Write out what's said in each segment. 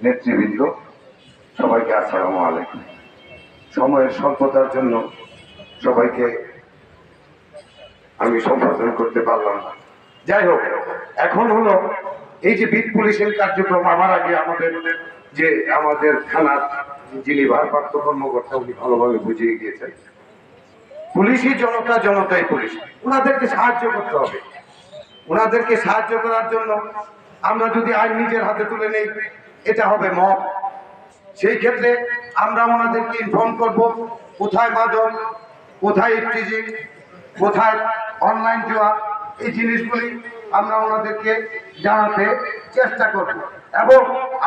নেতৃবৃন্দ, সবাইকে আসসালামু আলাইকুম। সময়ের স্বল্পতার জন্য সবাইকে আমি সম্বোধন করতে পারলাম না। যাই হোক, এখন হলো এই যে বিট পুলিশের কার্যক্রম, আমার আগে আমাদের থানার যিনি ভারপ্রাপ্ত কর্মকর্তা উনি ভালোভাবে বুঝিয়ে গিয়েছেন। পুলিশই জনতা, জনতাই পুলিশ। ওনাদেরকে সাহায্য করতে হবে। ওনাদেরকে সাহায্য করার জন্য আমরা যদি আইন নিজের হাতে তুলে নেই, এটা হবে মব। সেই ক্ষেত্রে আমরা ওনাদেরকে ইনফর্ম করব কোথায় মাদক, কোথায় ইফটিজিং, কোথায় অনলাইন জুয়া, এই জিনিসগুলি আমরা ওনাদেরকে জানাতে চেষ্টা করব এবং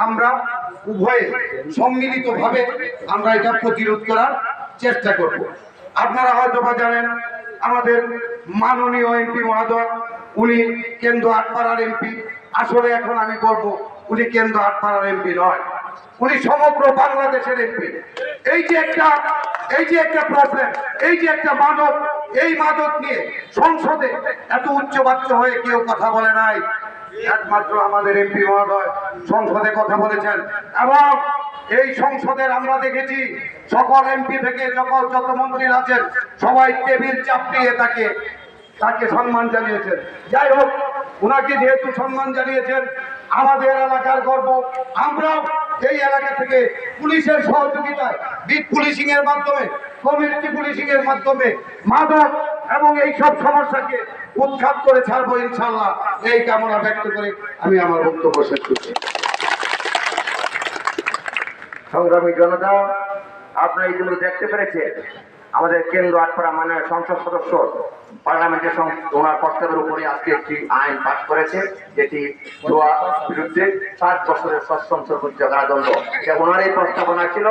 আমরা উভয়ে সম্মিলিতভাবে আমরা এটা প্রতিরোধ করার চেষ্টা করব। আপনারা হয়তো বা জানেন আমাদের মাননীয় এমপি মহোদয়, উনি কেন্দ্র আটপাড়ার এমপি। আসলে এখন আমি বলবো উনি কেন্দ্র আটপাড়ার এমপি নয়, উনি সমগ্র বাংলাদেশের এমপি। এই যে একটা প্রবলেম, এই যে একটা মাদক, এই মাদক নিয়ে সংসদে এত উচ্চবাচ্য হয়ে কেউ কথা বলে নাই। একমাত্র আমাদের এমপি মহোদয় সংসদে কথা বলেছেন এবং এই সংসদের আমরা দেখেছি সকল এমপি থেকে যত মন্ত্রী আছেন সবাই টেবিল চাপড়িয়ে তাকে সম্মান জানিয়েছেন। যাই হোক, ওনাকে যেহেতু সম্মান জানিয়েছেন, আমাদের এলাকার গর্ব, আমরাও এই এলাকা থেকে পুলিশের সহযোগিতায় বিট পুলিশিং এর মাধ্যমে, কমিউনিটি পুলিশিং এর মাধ্যমে মাদক এবং এই সব সমস্যাকে উৎখাত করে ছাড়বো ইনশাল্লাহ। এই কামনা ব্যক্ত করে আমি আমার বক্তব্য শেষ করছি। সংগ্রামী জনতা, আপনারা ইতিমধ্যে দেখতে পেরেছেন আমাদের কেন্দ্র আটপাড়া মাননীয় সংসদ সদস্য পার্লামেন্টের ওনার প্রস্তাবের উপরে আজকে একটি আইন পাস করেছে, যেটি জুয়া বিরুদ্ধে 7 বছরের সশ্রম সর্বোচ্চ কারাদণ্ড। ওনার এই প্রস্তাবনা ছিল,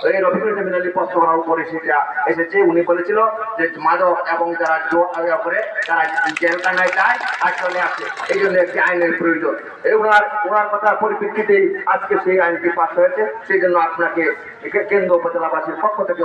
এই রফিকুল মিনালি প্রস্তাবনার উপরে সেটা এসেছে। উনি বলেছিল যে মাদক এবং যারা জুয়া করে তারা জেলখানায় যায় আর চলে আসে, এই জন্য একটি আইনের প্রয়োজন। এই ওনার কথার পরিপ্রেক্ষিতেই আজকে সেই আইনটি পাস হয়েছে। সেই জন্য আপনাকে কেন্দ্র উপজেলাবাসীর পক্ষ থেকে